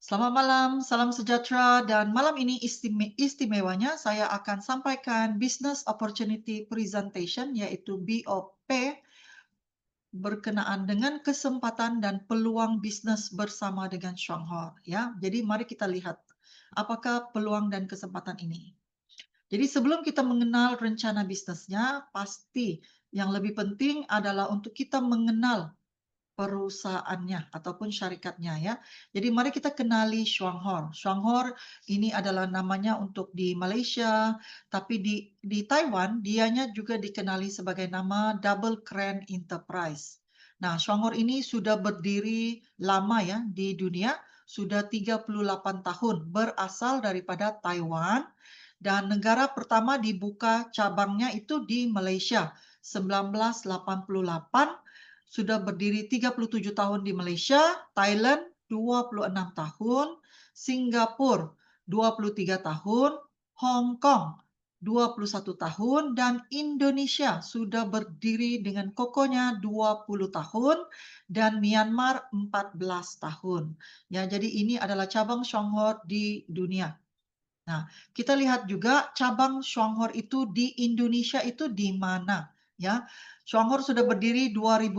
Selamat malam, salam sejahtera, dan malam ini istimewanya saya akan sampaikan Business Opportunity Presentation, yaitu BOP, berkenaan dengan kesempatan dan peluang bisnis bersama dengan Shanghai. Ya, jadi mari kita lihat apakah peluang dan kesempatan ini. Jadi sebelum kita mengenal rencana bisnisnya, pasti yang lebih penting adalah untuk kita mengenal perusahaannya ataupun syarikatnya ya. Jadi mari kita kenali Shuanghor. Shuanghor ini adalah namanya untuk di Malaysia, tapi di Taiwan dianya juga dikenali sebagai nama Double Crane Enterprise. Nah, Shuanghor ini sudah berdiri lama ya di dunia, sudah 38 tahun, berasal daripada Taiwan dan negara pertama dibuka cabangnya itu di Malaysia 1988, sudah berdiri 37 tahun di Malaysia, Thailand 26 tahun, Singapura 23 tahun, Hong Kong 21 tahun, dan Indonesia sudah berdiri dengan kokohnya 20 tahun, dan Myanmar 14 tahun. Ya, jadi ini adalah cabang Shanghai di dunia. Nah, kita lihat juga cabang Shuanghor itu di Indonesia itu di mana, ya. Shuanghor sudah berdiri 2005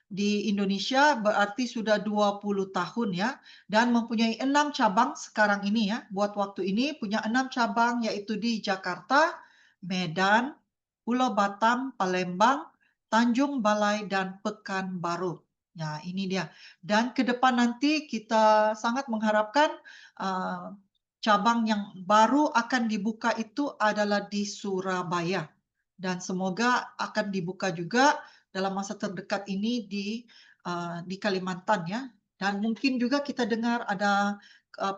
di Indonesia, berarti sudah 20 tahun ya, dan mempunyai 6 cabang sekarang ini ya. Buat waktu ini punya 6 cabang, yaitu di Jakarta, Medan, Pulau Batam, Palembang, Tanjung Balai, dan Pekanbaru. Ya, ini dia. Dan ke depan nanti kita sangat mengharapkan cabang yang baru akan dibuka itu adalah di Surabaya, dan semoga akan dibuka juga dalam masa terdekat ini di Kalimantan ya, dan mungkin juga kita dengar ada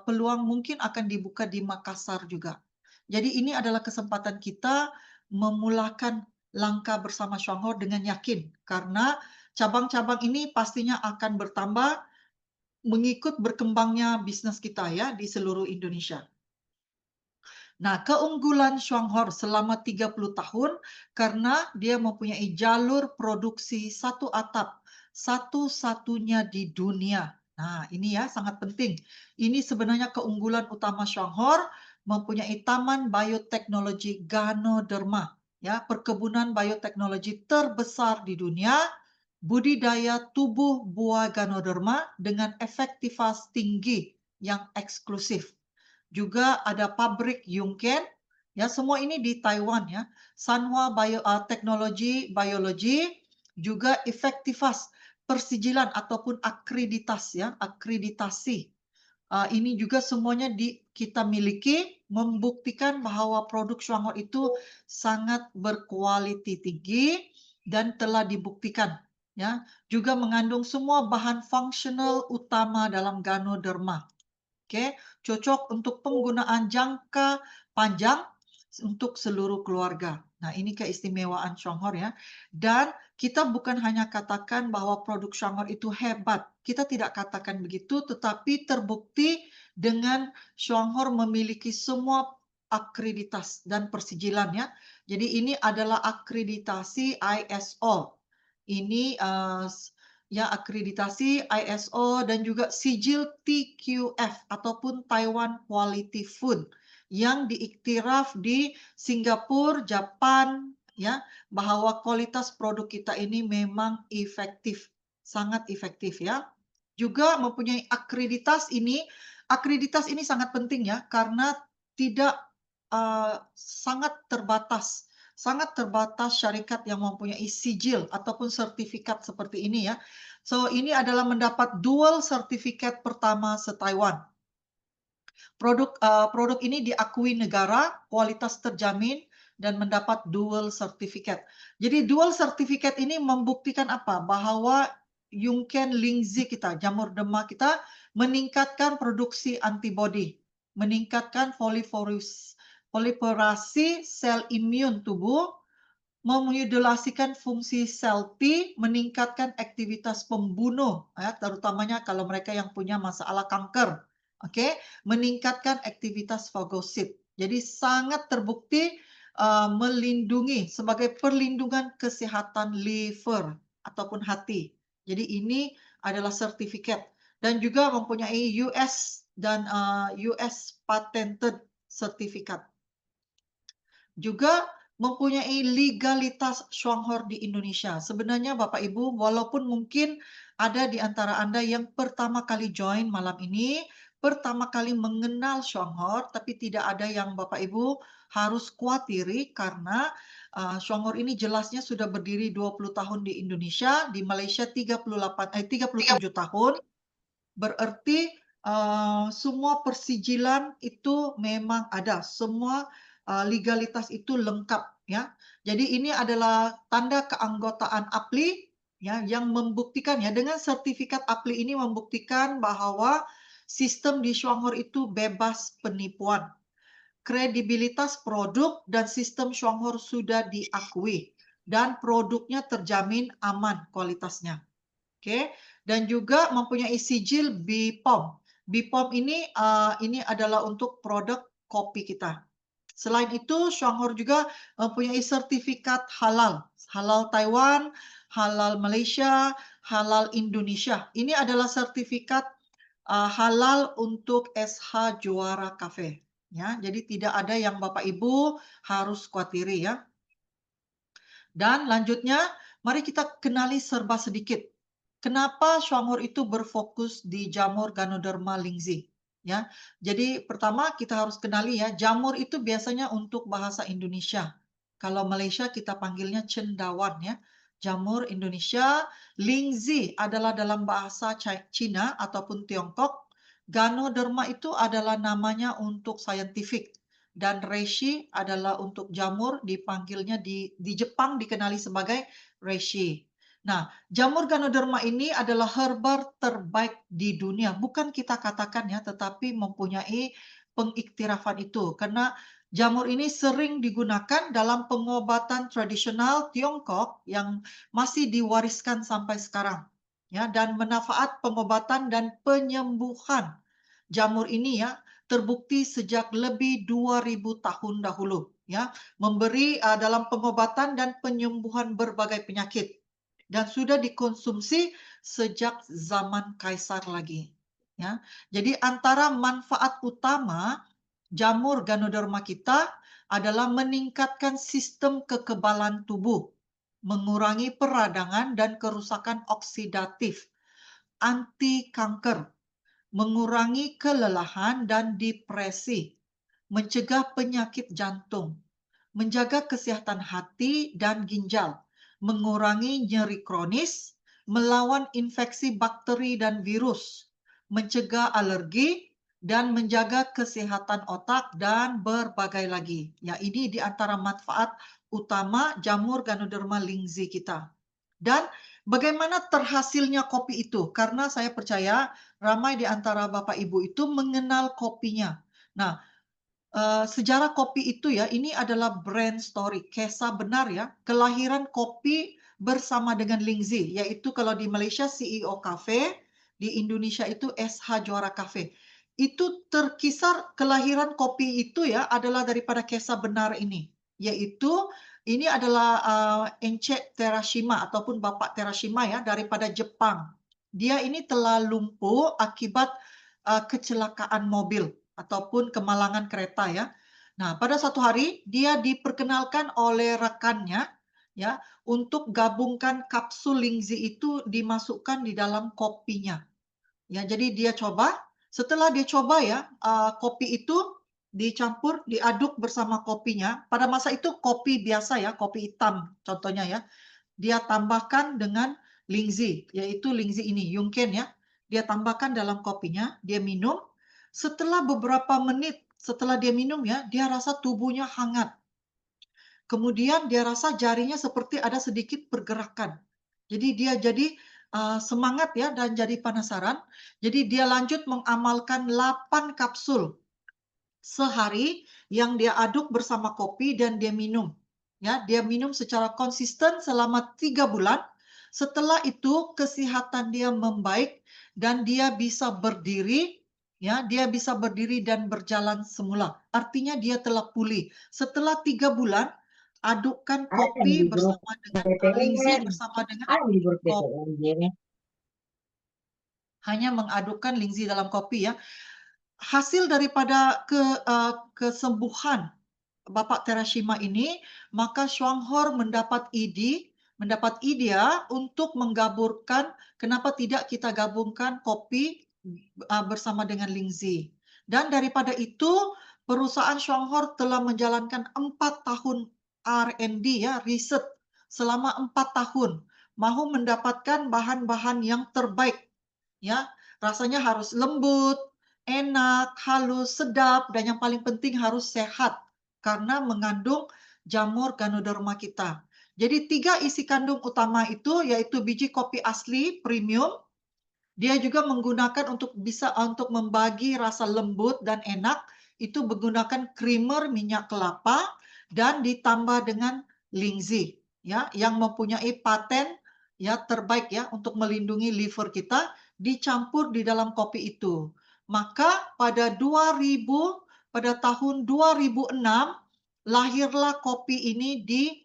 peluang mungkin akan dibuka di Makassar juga. Jadi ini adalah kesempatan kita memulakan langkah bersama Shanghai dengan yakin, karena cabang-cabang ini pastinya akan bertambah mengikut berkembangnya bisnis kita ya di seluruh Indonesia. Nah, keunggulan Shuanghor selama 30 tahun karena dia mempunyai jalur produksi satu atap, satu-satunya di dunia. Nah, ini ya sangat penting. Ini sebenarnya keunggulan utama Shuanghor, mempunyai taman bioteknologi Ganoderma, ya, perkebunan bioteknologi terbesar di dunia, budidaya tubuh buah Ganoderma dengan efektivitas tinggi yang eksklusif. Juga ada pabrik Yunken, ya, semua ini di Taiwan ya. Sanhua Teknologi Biologi, juga efektivitas persijilan ataupun akreditasi. Ini juga semuanya kita miliki, membuktikan bahwa produk Shuanghor itu sangat berkualiti tinggi dan telah dibuktikan ya. Juga mengandung semua bahan fungsional utama dalam Ganoderma. Oke, cocok untuk penggunaan jangka panjang untuk seluruh keluarga. Nah, ini keistimewaan Shanghai ya. Dan kita bukan hanya katakan bahwa produk Shanghai itu hebat. Kita tidak katakan begitu, tetapi terbukti dengan Shanghai memiliki semua akreditas dan persijilan ya. Jadi ini adalah akreditasi ISO. Ini ya, akreditasi ISO dan juga sijil TQF ataupun Taiwan Quality Food yang diiktiraf di Singapura, Jepang ya, bahwa kualitas produk kita ini memang efektif, sangat efektif ya. Juga mempunyai akreditas ini sangat penting ya, karena tidak sangat terbatas syarikat yang mempunyai sijil ataupun sertifikat seperti ini ya. So, ini adalah mendapat dual sertifikat pertama se-Taiwan. Produk ini diakui negara, kualitas terjamin, dan mendapat dual sertifikat. Jadi dual sertifikat ini membuktikan apa? Bahwa Yunken Lingzi kita, jamur demam kita, meningkatkan produksi antibodi, meningkatkan proliferasi sel imun tubuh, memodulasikan fungsi sel T, meningkatkan aktivitas pembunuh, ya, terutamanya kalau mereka yang punya masalah kanker. Oke, meningkatkan aktivitas fagosit. Jadi sangat terbukti melindungi sebagai perlindungan kesehatan liver ataupun hati. Jadi ini adalah sertifikat. dan juga mempunyai US dan US Patented Certificate. Juga mempunyai legalitas Shuanghor di Indonesia. Sebenarnya Bapak Ibu, walaupun mungkin ada di antara Anda yang pertama kali join malam ini, pertama kali mengenal Shuanghor, tapi tidak ada yang Bapak Ibu harus khawatiri karena Shuanghor ini jelasnya sudah berdiri 20 tahun di Indonesia, di Malaysia 37 tahun. Berarti, semua persijilan itu memang ada, semua, legalitas itu lengkap ya. Jadi ini adalah tanda keanggotaan APLI ya, yang membuktikan ya, dengan sertifikat APLI ini membuktikan bahwa sistem di Shuanghor itu bebas penipuan. Kredibilitas produk dan sistem Shuanghor sudah diakui dan produknya terjamin aman kualitasnya. Oke, dan juga mempunyai sijil BPOM. BPOM ini adalah untuk produk kopi kita. Selain itu, Shuanghor juga mempunyai sertifikat halal, halal Taiwan, halal Malaysia, halal Indonesia. Ini adalah sertifikat halal untuk SH Juara Cafe. Ya, jadi tidak ada yang Bapak Ibu harus khawatiri ya. Dan lanjutnya, mari kita kenali serba sedikit. Kenapa Shuanghor itu berfokus di jamur Ganoderma lingzhi? Ya, jadi pertama kita harus kenali ya, jamur itu biasanya untuk bahasa Indonesia. Kalau Malaysia kita panggilnya cendawan ya. Jamur Indonesia, lingzhi adalah dalam bahasa Cina ataupun Tiongkok. Ganoderma itu adalah namanya untuk scientific dan reishi adalah untuk jamur dipanggilnya di Jepang dikenali sebagai reishi. Nah, jamur Ganoderma ini adalah herba terbaik di dunia. Bukan kita katakan ya, tetapi mempunyai pengiktirafan itu. Karena jamur ini sering digunakan dalam pengobatan tradisional Tiongkok yang masih diwariskan sampai sekarang. Ya, dan manfaat pengobatan dan penyembuhan jamur ini ya terbukti sejak lebih 2000 tahun dahulu ya, memberi dalam pengobatan dan penyembuhan berbagai penyakit dan sudah dikonsumsi sejak zaman kaisar lagi ya. Jadi antara manfaat utama jamur Ganoderma kita adalah meningkatkan sistem kekebalan tubuh, mengurangi peradangan dan kerusakan oksidatif, anti kanker, mengurangi kelelahan dan depresi, mencegah penyakit jantung, menjaga kesehatan hati dan ginjal, mengurangi nyeri kronis, melawan infeksi bakteri dan virus, mencegah alergi, dan menjaga kesehatan otak dan berbagai lagi. Ya, ini di antara manfaat utama jamur Ganoderma lingzhi kita. Dan bagaimana terhasilnya kopi itu? Karena saya percaya ramai di antara Bapak Ibu itu mengenal kopinya. Nah, sejarah kopi itu ya, ini adalah brand story, kisah benar ya, kelahiran kopi bersama dengan lingzhi, yaitu kalau di Malaysia CEO Cafe, di Indonesia itu SH Juara Cafe. Itu terkisar kelahiran kopi itu ya adalah daripada kisah benar ini, yaitu ini adalah Encik Terashima ataupun Bapak Terashima ya daripada Jepang. Dia ini telah lumpuh akibat kecelakaan mobil ataupun kemalangan kereta ya. Nah, pada satu hari dia diperkenalkan oleh rekannya ya untuk gabungkan kapsul lingzhi itu dimasukkan di dalam kopinya. Ya, jadi dia coba, setelah dia coba ya, kopi itu dicampur, diaduk bersama kopinya. Pada masa itu kopi biasa ya, kopi hitam contohnya ya. Dia tambahkan dengan lingzhi, yaitu lingzhi ini, Yungken ya. Dia tambahkan dalam kopinya, dia minum. Setelah beberapa menit setelah dia minum ya, dia rasa tubuhnya hangat. Kemudian dia rasa jarinya seperti ada sedikit pergerakan. Jadi dia jadi semangat ya dan jadi penasaran. Jadi dia lanjut mengamalkan 8 kapsul sehari yang dia aduk bersama kopi dan dia minum. Ya, dia minum secara konsisten selama 3 bulan. Setelah itu kesehatan dia membaik dan dia bisa berdiri, ya, dia bisa berdiri dan berjalan semula. Artinya dia telah pulih. Setelah 3 bulan, adukkan Ada kopi di grup bersama dengan lingzhi PTN, bersama dengan ada di grup kopi. PTN. hanya mengadukkan lingzi dalam kopi ya. Hasil daripada kesembuhan Bapak Terashima ini, maka Shuanghor mendapat idea untuk menggaburkan, kenapa tidak kita gabungkan kopi bersama dengan lingzi. Dan daripada itu, perusahaan Shuanghor telah menjalankan 4 tahun R&D ya, riset selama 4 tahun, mahu mendapatkan bahan-bahan yang terbaik ya. Rasanya harus lembut, enak, halus, sedap, dan yang paling penting harus sehat karena mengandung jamur Ganoderma kita. Jadi 3 isi kandung utama itu yaitu biji kopi asli premium, dia juga menggunakan untuk membagi rasa lembut dan enak, itu menggunakan creamer minyak kelapa dan ditambah dengan lingzi, ya, yang mempunyai paten ya terbaik ya untuk melindungi liver kita, dicampur di dalam kopi itu. Maka pada tahun 2006 lahirlah kopi ini di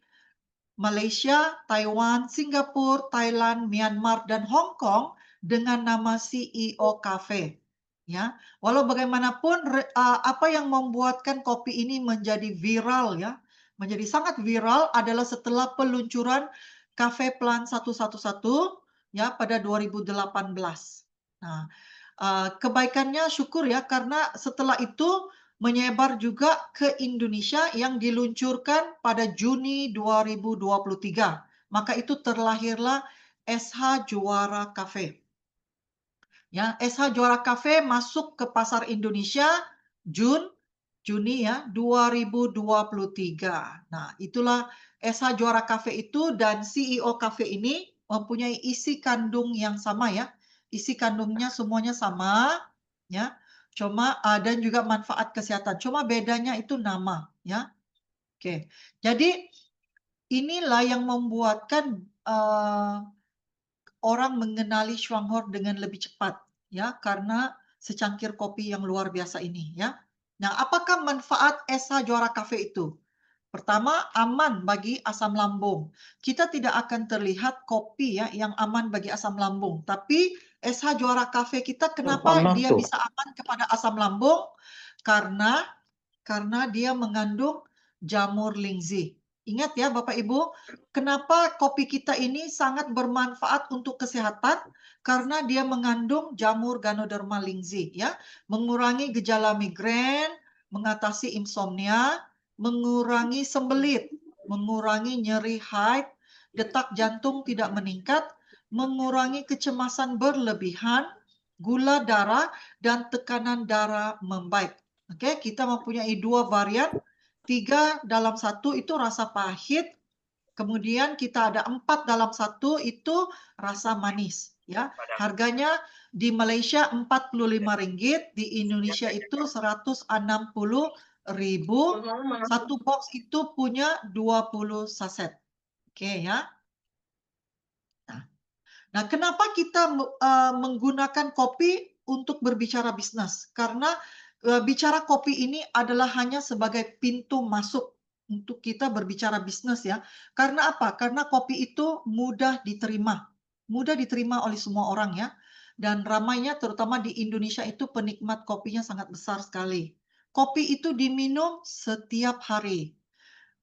Malaysia, Taiwan, Singapura, Thailand, Myanmar, dan Hong Kong dengan nama CEO Cafe. Ya, walau bagaimanapun apa yang membuatkan kopi ini menjadi viral ya, menjadi sangat viral adalah setelah peluncuran Cafe Plan 111 ya pada 2018. Nah, kebaikannya syukur ya karena setelah itu menyebar juga ke Indonesia yang diluncurkan pada Juni 2023. Maka itu terlahirlah SH Juara Cafe. Ya, SH Juara Cafe masuk ke pasar Indonesia Juni ya 2023. Nah, itulah SH Juara Cafe itu dan CEO Cafe ini mempunyai isi kandung yang sama ya. Isi kandungnya semuanya sama ya. Cuma dan juga manfaat kesehatan. Cuma bedanya itu nama ya. Oke. Jadi inilah yang membuatkan orang mengenali Shuanghor dengan lebih cepat ya karena secangkir kopi yang luar biasa ini ya. Nah, apakah manfaat SH Juara Cafe itu? Pertama, aman bagi asam lambung. Kita tidak akan terlihat kopi ya yang aman bagi asam lambung, tapi SH Juara Cafe kita kenapa Panas dia tuh. bisa aman kepada asam lambung? Karena dia mengandung jamur lingzi. Ingat ya Bapak Ibu, kenapa kopi kita ini sangat bermanfaat untuk kesehatan? Karena dia mengandung jamur Ganoderma lingzi ya, mengurangi gejala migrain, mengatasi insomnia, mengurangi sembelit, mengurangi nyeri haid, detak jantung tidak meningkat, mengurangi kecemasan berlebihan, gula darah, dan tekanan darah membaik. Oke, kita mempunyai 2 varian, 3 dalam 1 itu rasa pahit, kemudian kita ada 4 dalam 1 itu rasa manis, ya. Harganya di Malaysia Rp45, di Indonesia itu Rp160.000. Satu box itu punya 20 saset. Oke ya. Nah, kenapa kita menggunakan kopi untuk berbicara bisnis? Karena bicara kopi ini adalah hanya sebagai pintu masuk untuk kita berbicara bisnis ya. Karena apa? Karena kopi itu mudah diterima oleh semua orang ya. Dan ramainya terutama di Indonesia itu penikmat kopinya sangat besar sekali. Kopi itu diminum setiap hari,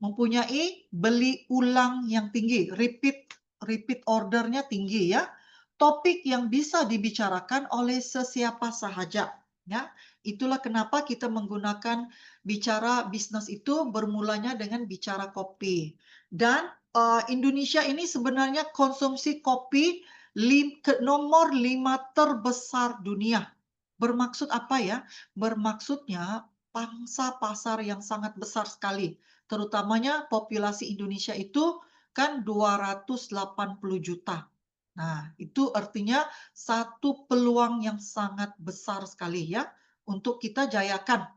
mempunyai beli ulang yang tinggi, repeat ordernya tinggi ya. Topik yang bisa dibicarakan oleh sesiapa sahaja ya. Itulah kenapa kita menggunakan bicara bisnis itu bermulanya dengan bicara kopi. Dan Indonesia ini sebenarnya konsumsi kopi nomor 5 terbesar dunia. Bermaksud apa ya? Bermaksudnya pangsa pasar yang sangat besar sekali. Terutamanya populasi Indonesia itu kan 280 juta. Nah, itu artinya satu peluang yang sangat besar sekali ya untuk kita jayakan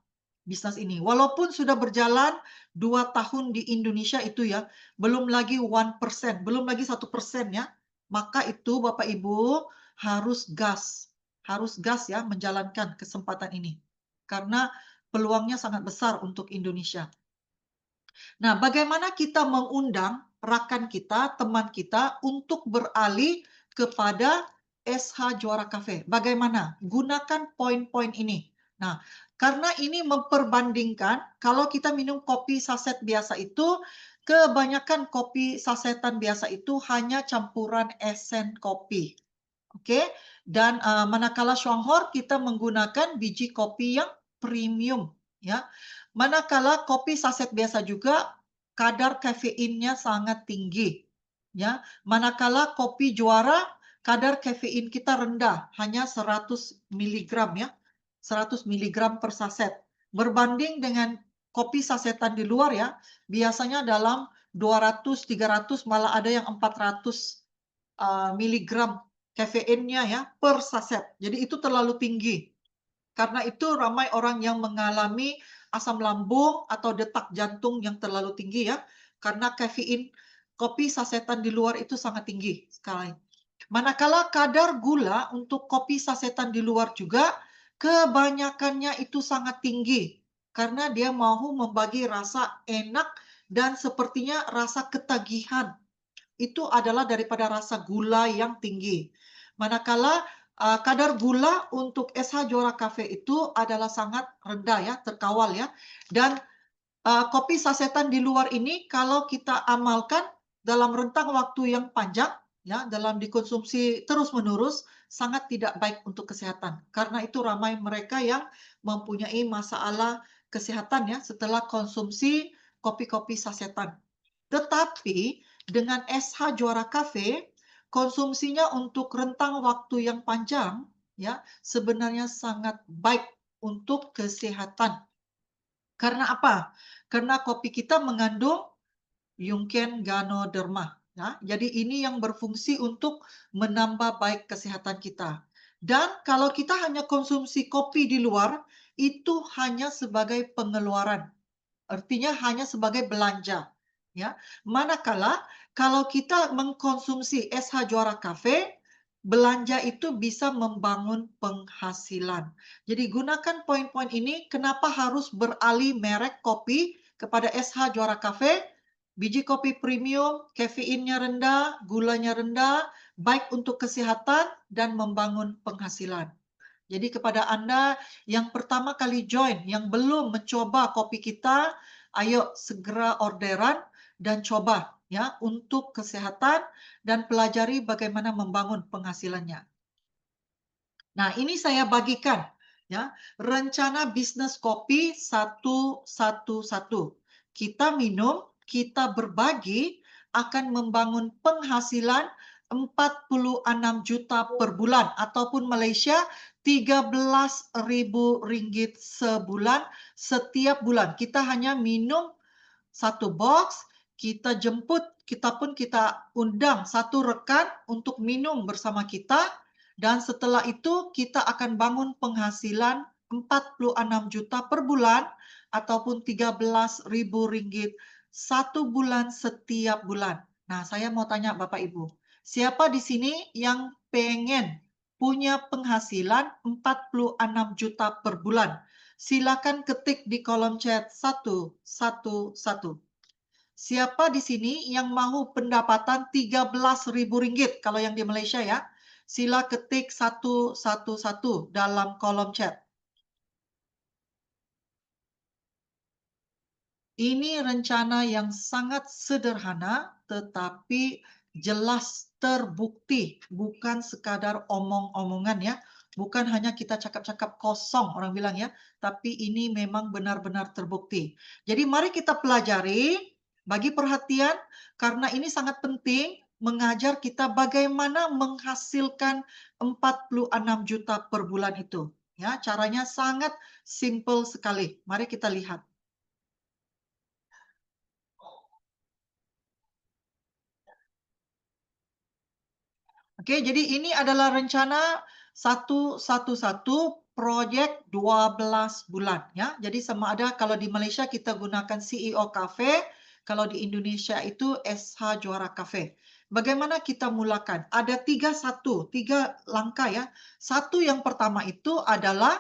bisnis ini. Walaupun sudah berjalan 2 tahun di Indonesia itu ya, belum lagi 1%, belum lagi 1% ya. Maka itu Bapak Ibu harus gas ya menjalankan kesempatan ini. Karena peluangnya sangat besar untuk Indonesia. Nah, bagaimana kita mengundang rakan kita, teman kita untuk beralih kepada SH Juara Cafe. Bagaimana? Gunakan poin-poin ini. Nah, karena ini memperbandingkan kalau kita minum kopi saset biasa itu, kebanyakan kopi sasetan biasa itu hanya campuran esen kopi. Oke, dan, manakala Shuanghor kita menggunakan biji kopi yang premium, ya. Manakala kopi saset biasa juga kadar kafeinnya sangat tinggi, ya. Manakala kopi Juara kadar kafein kita rendah, hanya 100 miligram ya, 100 miligram per saset. Berbanding dengan kopi sasetan di luar ya, biasanya dalam 200, 300, malah ada yang 400 miligram kafeinnya ya per saset. Jadi itu terlalu tinggi. Karena itu ramai orang yang mengalami asam lambung atau detak jantung yang terlalu tinggi ya, karena kafein kopi sasetan di luar itu sangat tinggi sekali. Manakala kadar gula untuk kopi sasetan di luar juga kebanyakannya itu sangat tinggi karena dia mau membagi rasa enak dan sepertinya rasa ketagihan itu adalah daripada rasa gula yang tinggi. Manakala, kadar gula untuk SH Juara Cafe itu adalah sangat rendah ya, terkawal ya. Dan, kopi sasetan di luar ini kalau kita amalkan dalam rentang waktu yang panjang, ya, dalam dikonsumsi terus-menerus, sangat tidak baik untuk kesehatan. Karena itu ramai mereka yang mempunyai masalah kesehatan ya, setelah konsumsi kopi-kopi sasetan. Tetapi dengan SH Juara Cafe, konsumsinya untuk rentang waktu yang panjang, ya, sebenarnya sangat baik untuk kesehatan. Karena apa? Karena kopi kita mengandung Junction Ganoderma, ya. Jadi ini yang berfungsi untuk menambah baik kesehatan kita. Dan kalau kita hanya konsumsi kopi di luar, itu hanya sebagai pengeluaran. Artinya hanya sebagai belanja, ya. Manakala kalau kita mengkonsumsi SH Juara Cafe, belanja itu bisa membangun penghasilan. Jadi gunakan poin-poin ini kenapa harus beralih merek kopi kepada SH Juara Cafe, biji kopi premium, kafeinnya rendah, gulanya rendah, baik untuk kesehatan dan membangun penghasilan. Jadi kepada Anda yang pertama kali join, yang belum mencoba kopi kita, ayo segera orderan dan coba ya untuk kesehatan dan pelajari bagaimana membangun penghasilannya. Nah, ini saya bagikan ya, rencana bisnis kopi 111. Kita minum, kita berbagi akan membangun penghasilan 46 juta per bulan ataupun Malaysia 13.000 ringgit sebulan setiap bulan. Kita hanya minum satu box, kita pun kita undang satu rekan untuk minum bersama kita dan setelah itu kita akan bangun penghasilan 46 juta per bulan ataupun 13.000 ringgit satu bulan setiap bulan. Nah, saya mau tanya Bapak Ibu, siapa di sini yang pengen punya penghasilan 46 juta per bulan? Silakan ketik di kolom chat 111. Siapa di sini yang mau pendapatan 13.000 ringgit kalau yang di Malaysia ya? Sila ketik 111 dalam kolom chat. Ini rencana yang sangat sederhana tetapi jelas terbukti, bukan sekadar omong-omongan ya. Bukan hanya kita cakap-cakap kosong orang bilang ya, tapi ini memang benar-benar terbukti. Jadi mari kita pelajari, bagi perhatian karena ini sangat penting mengajar kita bagaimana menghasilkan 46 juta per bulan itu. Ya, caranya sangat simple sekali. Mari kita lihat. Oke, jadi ini adalah rencana 111 proyek 12 bulan ya. Jadi sama ada kalau di Malaysia kita gunakan CEO Cafe, kalau di Indonesia itu SH Juara Cafe. Bagaimana kita mulakan? Ada tiga langkah ya. Satu yang pertama itu adalah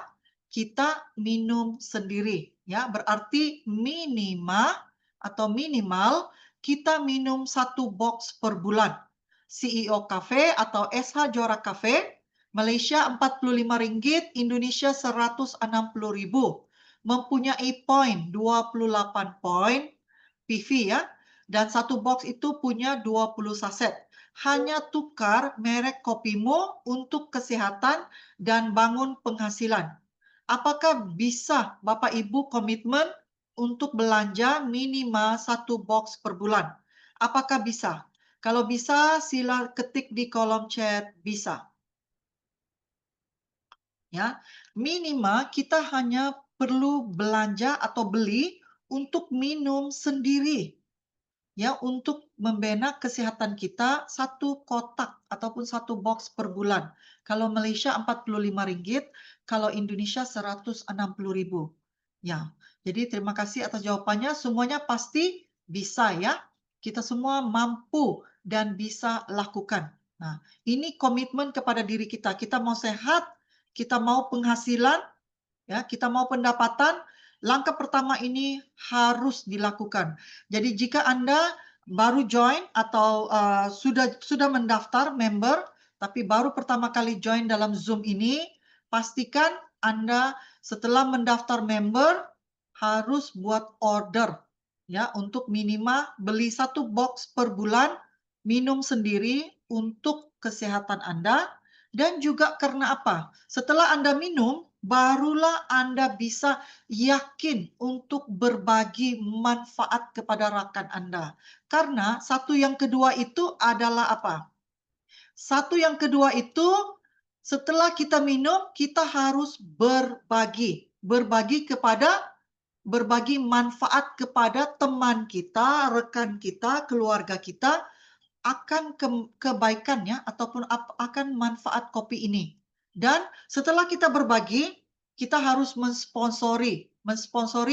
kita minum sendiri ya. Berarti minimal kita minum satu box per bulan. CEO Cafe atau SH Jora Cafe, Malaysia Rp45, Indonesia Rp160.000. Mempunyai poin 28 poin PV ya. Dan satu box itu punya 20 saset. Hanya tukar merek kopimu untuk kesehatan dan bangun penghasilan. Apakah bisa Bapak Ibu komitmen untuk belanja minimal satu box per bulan? Apakah bisa? Kalau bisa, sila ketik di kolom chat bisa. Ya, minimal kita hanya perlu belanja atau beli untuk minum sendiri. Ya, untuk membina kesehatan kita satu kotak ataupun satu box per bulan. Kalau Malaysia Rp45, kalau Indonesia Rp160.000. Ya, jadi terima kasih atas jawabannya. Semuanya pasti bisa ya. Kita semua mampu dan bisa lakukan. Nah, ini komitmen kepada diri kita. Kita mau sehat, kita mau penghasilan, ya, kita mau pendapatan, langkah pertama ini harus dilakukan. Jadi jika Anda baru join atau sudah mendaftar member, tapi baru pertama kali join dalam Zoom ini, pastikan Anda setelah mendaftar member harus buat order ya untuk minimal beli satu box per bulan, minum sendiri untuk kesehatan Anda dan juga karena apa? Setelah Anda minum, barulah Anda bisa yakin untuk berbagi manfaat kepada rekan Anda. Karena satu yang kedua itu adalah apa? Satu yang kedua itu setelah kita minum, kita harus berbagi. Berbagi manfaat kepada teman kita, rekan kita, keluarga kita, akan kebaikannya ataupun akan manfaat kopi ini. Dan setelah kita berbagi, kita harus mensponsori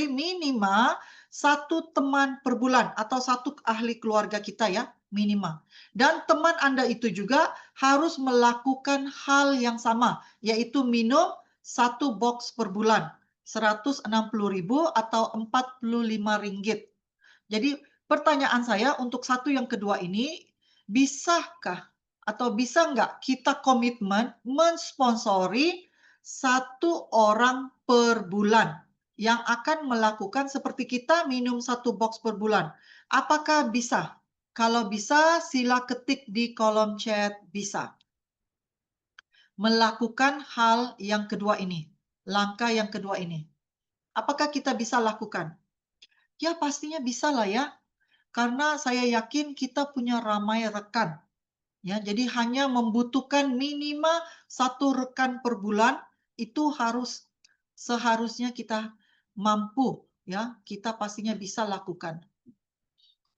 minimal satu teman per bulan atau satu ahli keluarga kita ya, minimal. Dan teman Anda itu juga harus melakukan hal yang sama, yaitu minum satu box per bulan, Rp160.000 atau Rp45. Jadi pertanyaan saya untuk satu yang kedua ini, bisakah atau bisa nggak kita komitmen mensponsori satu orang per bulan yang akan melakukan seperti kita minum satu box per bulan? Apakah bisa? Kalau bisa, sila ketik di kolom chat bisa. Melakukan hal yang kedua ini, langkah yang kedua ini. Apakah kita bisa lakukan? Ya pastinya bisa lah ya. Karena saya yakin kita punya ramai rekan. Ya, jadi hanya membutuhkan minimal satu rekan per bulan itu seharusnya kita mampu ya, kita pastinya bisa lakukan.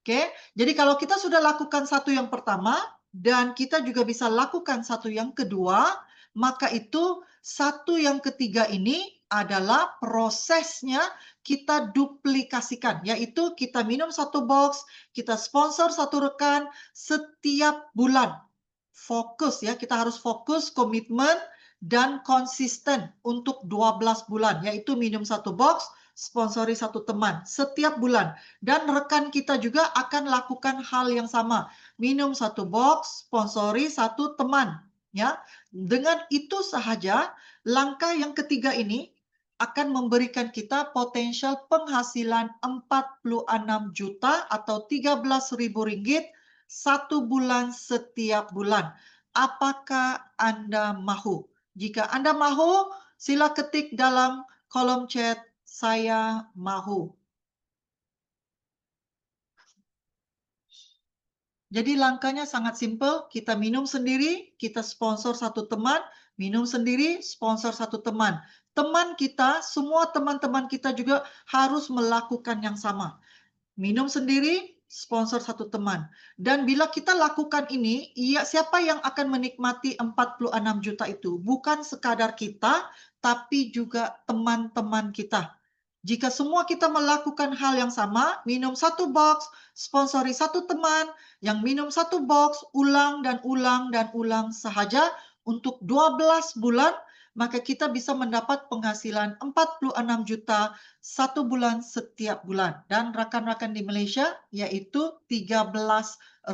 Oke, jadi kalau kita sudah lakukan satu yang pertama dan kita juga bisa lakukan satu yang kedua, maka itu satu yang ketiga ini adalah prosesnya kita duplikasikan, yaitu kita minum satu box, kita sponsor satu rekan setiap bulan. Fokus ya, kita harus fokus, komitmen, dan konsisten untuk 12 bulan, yaitu minum satu box, sponsori satu teman setiap bulan. Dan rekan kita juga akan lakukan hal yang sama. Minum satu box, sponsori satu teman. Ya, dengan itu sahaja langkah yang ketiga ini akan memberikan kita potensial penghasilan 46 juta atau Rp13.000 satu bulan setiap bulan. Apakah Anda mahu? Jika Anda mahu, sila ketik dalam kolom chat saya mahu. Jadi langkahnya sangat simpel, kita minum sendiri, kita sponsor satu teman, minum sendiri, sponsor satu teman. Teman kita, semua teman-teman kita juga harus melakukan yang sama. Minum sendiri, sponsor satu teman. Dan bila kita lakukan ini, siapa yang akan menikmati 46 juta itu? Bukan sekadar kita, tapi juga teman-teman kita. Jika semua kita melakukan hal yang sama, minum satu box, sponsori satu teman, yang minum satu box, ulang dan ulang dan ulang sahaja untuk 12 bulan, maka kita bisa mendapat penghasilan 46 juta satu bulan setiap bulan. Dan rekan-rekan di Malaysia yaitu Rp13.000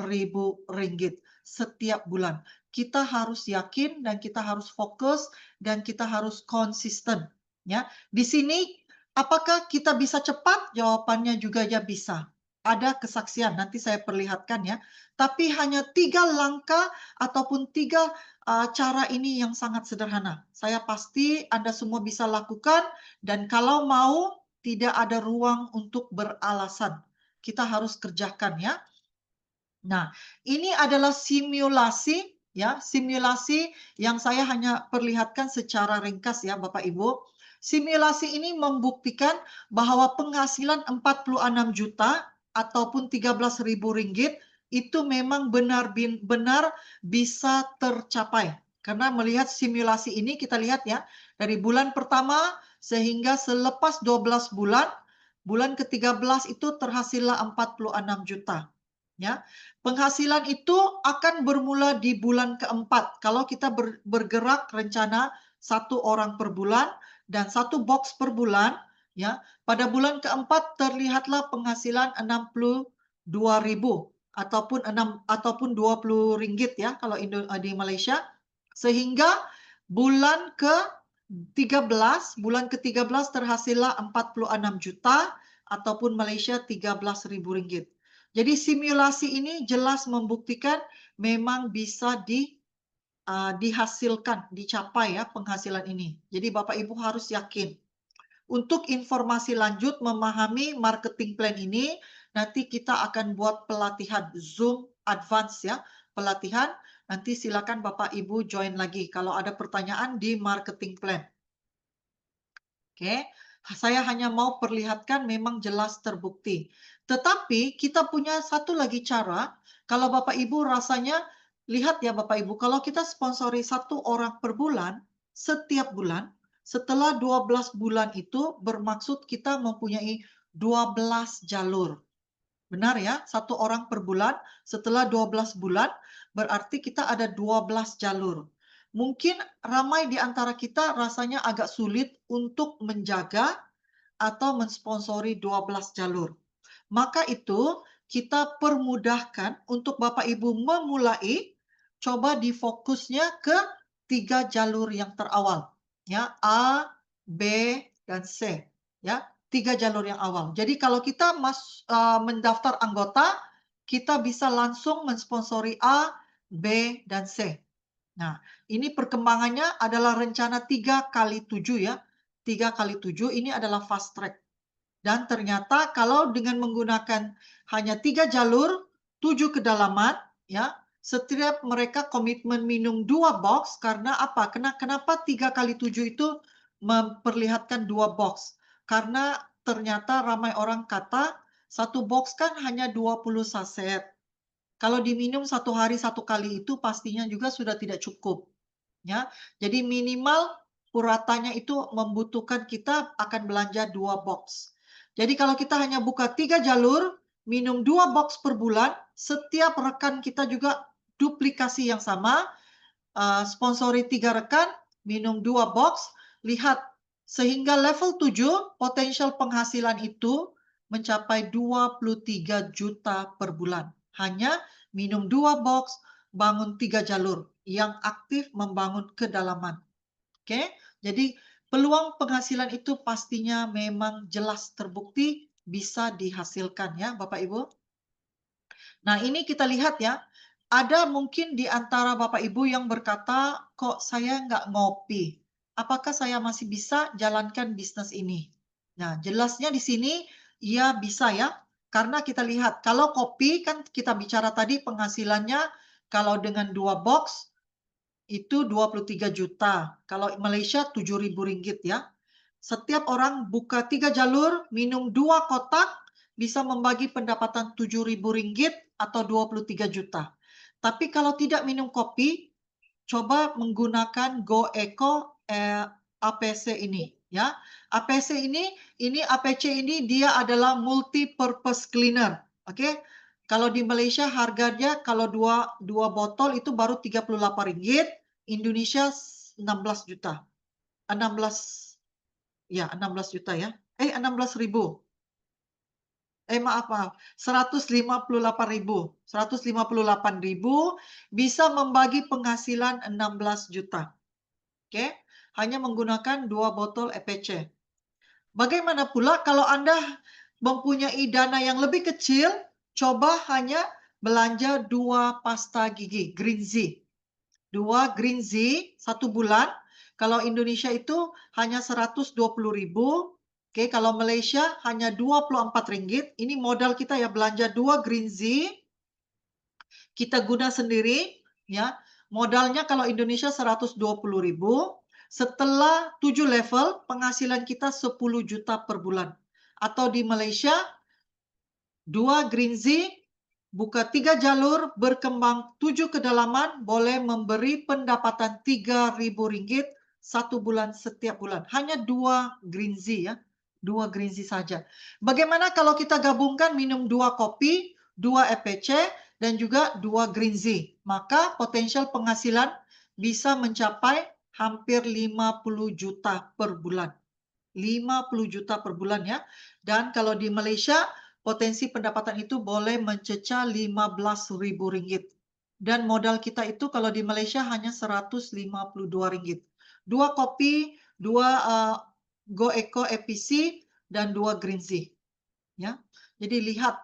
setiap bulan. Kita harus yakin dan kita harus fokus dan kita harus konsisten, ya. Di sini apakah kita bisa cepat? Jawabannya juga ya bisa. Ada kesaksian, nanti saya perlihatkan ya. Tapi hanya 3 langkah ataupun 3 cara ini yang sangat sederhana. Saya pasti Anda semua bisa lakukan dan kalau mau tidak ada ruang untuk beralasan. Kita harus kerjakan ya. Nah, ini adalah simulasi ya, simulasi yang saya hanya perlihatkan secara ringkas ya Bapak Ibu. Simulasi ini membuktikan bahwa penghasilan 46 juta ataupun 13.000 ringgit itu memang benar bisa tercapai. Karena melihat simulasi ini kita lihat ya, dari bulan pertama sehingga selepas 12 bulan, bulan ke-13 itu terhasillah 46 juta. Ya, penghasilan itu akan bermula di bulan keempat. Kalau kita bergerak rencana 1 orang per bulan dan 1 box per bulan, ya. Pada bulan keempat terlihatlah penghasilan 62.000 ataupun 20 ringgit ya kalau di Malaysia. Sehingga bulan ke-13 terhasillah 46 juta ataupun Malaysia 13.000 ringgit. Jadi simulasi ini jelas membuktikan memang bisa dihasilkan, dicapai ya penghasilan ini. Jadi Bapak Ibu harus yakin. Untuk informasi lanjut memahami marketing plan ini, nanti kita akan buat pelatihan Zoom advance ya, pelatihan. Nanti silakan Bapak Ibu join lagi kalau ada pertanyaan di marketing plan. Oke, saya hanya mau perlihatkan memang jelas terbukti. Tetapi kita punya satu lagi cara, kalau Bapak Ibu rasanya, lihat ya Bapak Ibu, kalau kita sponsori 1 orang per bulan, setiap bulan, setelah 12 bulan itu bermaksud kita mempunyai 12 jalur. Benar ya, 1 orang per bulan, setelah 12 bulan, berarti kita ada 12 jalur. Mungkin ramai di antara kita rasanya agak sulit untuk menjaga atau mensponsori 12 jalur. Maka itu kita permudahkan untuk Bapak Ibu memulai, coba difokusnya ke 3 jalur yang terawal. Ya, A, B, dan C. Ya, 3 jalur yang awal. Jadi kalau kita mendaftar anggota, kita bisa langsung mensponsori A, B, dan C. Nah, ini perkembangannya adalah rencana 3x7 ya. 3x7 ini adalah fast track. Dan ternyata kalau dengan menggunakan hanya 3 jalur, 7 kedalaman, ya, setiap mereka komitmen minum 2 box, karena apa? Kenapa 3x7 itu memperlihatkan 2 box? Karena ternyata ramai orang kata, 1 box kan hanya 20 saset. Kalau diminum 1 hari 1 kali itu pastinya juga sudah tidak cukup. Ya, jadi minimal puratannya itu membutuhkan kita akan belanja 2 box. Jadi kalau kita hanya buka 3 jalur, minum 2 box per bulan, setiap rekan kita juga duplikasi yang sama, sponsori 3 rekan, minum 2 box, lihat sehingga level 7 potensial penghasilan itu mencapai 23 juta per bulan. Hanya minum 2 box, bangun 3 jalur yang aktif membangun kedalaman. Oke, jadi peluang penghasilan itu pastinya memang jelas terbukti bisa dihasilkan ya Bapak Ibu. Nah, ini kita lihat ya, ada mungkin di antara Bapak Ibu yang berkata, kok saya nggak ngopi? Apakah saya masih bisa jalankan bisnis ini? Nah, jelasnya di sini ya bisa ya, karena kita lihat kalau kopi kan kita bicara tadi penghasilannya kalau dengan 2 box itu 23 juta. Kalau Malaysia 7.000 ringgit ya. Setiap orang buka 3 jalur, minum 2 kotak, bisa membagi pendapatan 7.000 ringgit atau 23 juta. Tapi kalau tidak minum kopi, coba menggunakan Go Eco APC ini ya. APC ini APC ini dia adalah multi purpose cleaner. Oke. Kalau di Malaysia harganya kalau dua botol itu baru 38 ringgit, Indonesia 16 juta. 16 ya, 16 juta ya. 16.000. maaf, 158.000 bisa membagi penghasilan 16 juta. Oke, hanya menggunakan 2 botol EPC. Bagaimana pula kalau Anda mempunyai dana yang lebih kecil, coba hanya belanja 2 pasta gigi Green Z. 2 Green Z 1 bulan, kalau Indonesia itu hanya 120.000. Oke, kalau Malaysia hanya RM24. Ini modal kita ya, belanja 2 Green Z, kita guna sendiri ya. Modalnya kalau Indonesia 120.000, setelah 7 level penghasilan kita 10 juta per bulan. Atau di Malaysia 2 Green Z, buka 3 jalur, berkembang 7 kedalaman, boleh memberi pendapatan RM3.000 1 bulan setiap bulan. Hanya 2 Green Z ya. 2 Green Z saja. Bagaimana kalau kita gabungkan minum 2 kopi, 2 EPC, dan juga 2 Green Z? Maka potensial penghasilan bisa mencapai hampir 50 juta per bulan. 50 juta per bulan ya. Dan kalau di Malaysia, potensi pendapatan itu boleh mencecah RM15.000. Dan modal kita itu kalau di Malaysia hanya RM152. 2 kopi, 2 Go Eco EPC, dan 2 Green Z. Ya. Jadi lihat,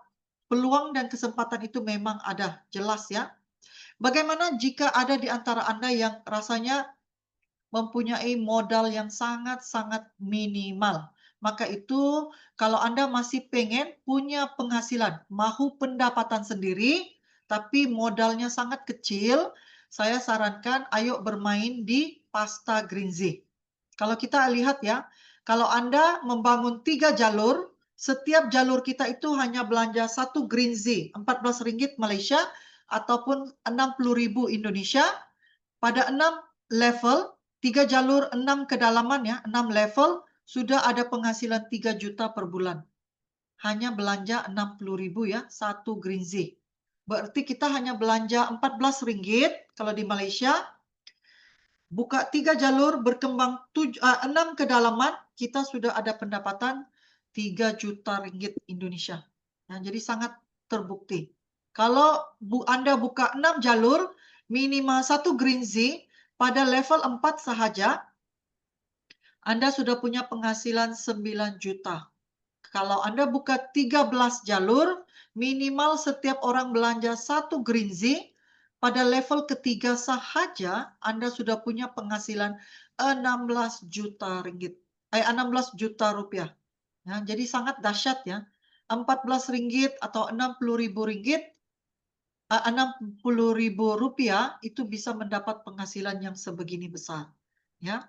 peluang dan kesempatan itu memang ada, jelas ya. Bagaimana jika ada di antara Anda yang rasanya mempunyai modal yang sangat-sangat minimal? Maka itu kalau Anda masih pengen punya penghasilan, mahu pendapatan sendiri, tapi modalnya sangat kecil, saya sarankan ayo bermain di pasta Green Z. Kalau kita lihat ya, kalau Anda membangun 3 jalur, setiap jalur kita itu hanya belanja 1 Green Z, RM14 Malaysia ataupun 60.000 Indonesia. Pada 6 level, 3 jalur 6 kedalaman ya, 6 level, sudah ada penghasilan 3 juta per bulan. Hanya belanja 60.000 ya, 1 Green Z. Berarti kita hanya belanja RM14 kalau di Malaysia. Buka 3 jalur, berkembang 6 kedalaman, kita sudah ada pendapatan 3 juta ringgit Indonesia. Nah, jadi sangat terbukti. Kalau Anda buka 6 jalur, minimal 1 Green Z, pada level 4 sahaja, Anda sudah punya penghasilan 9 juta. Kalau Anda buka 13 jalur, minimal setiap orang belanja 1 Green Z, pada level ketiga sahaja Anda sudah punya penghasilan 16 juta ringgit. 16 juta rupiah. Ya, jadi sangat dahsyat ya. RM14 atau RM60.000, RM60.000 itu bisa mendapat penghasilan yang sebegini besar. Ya.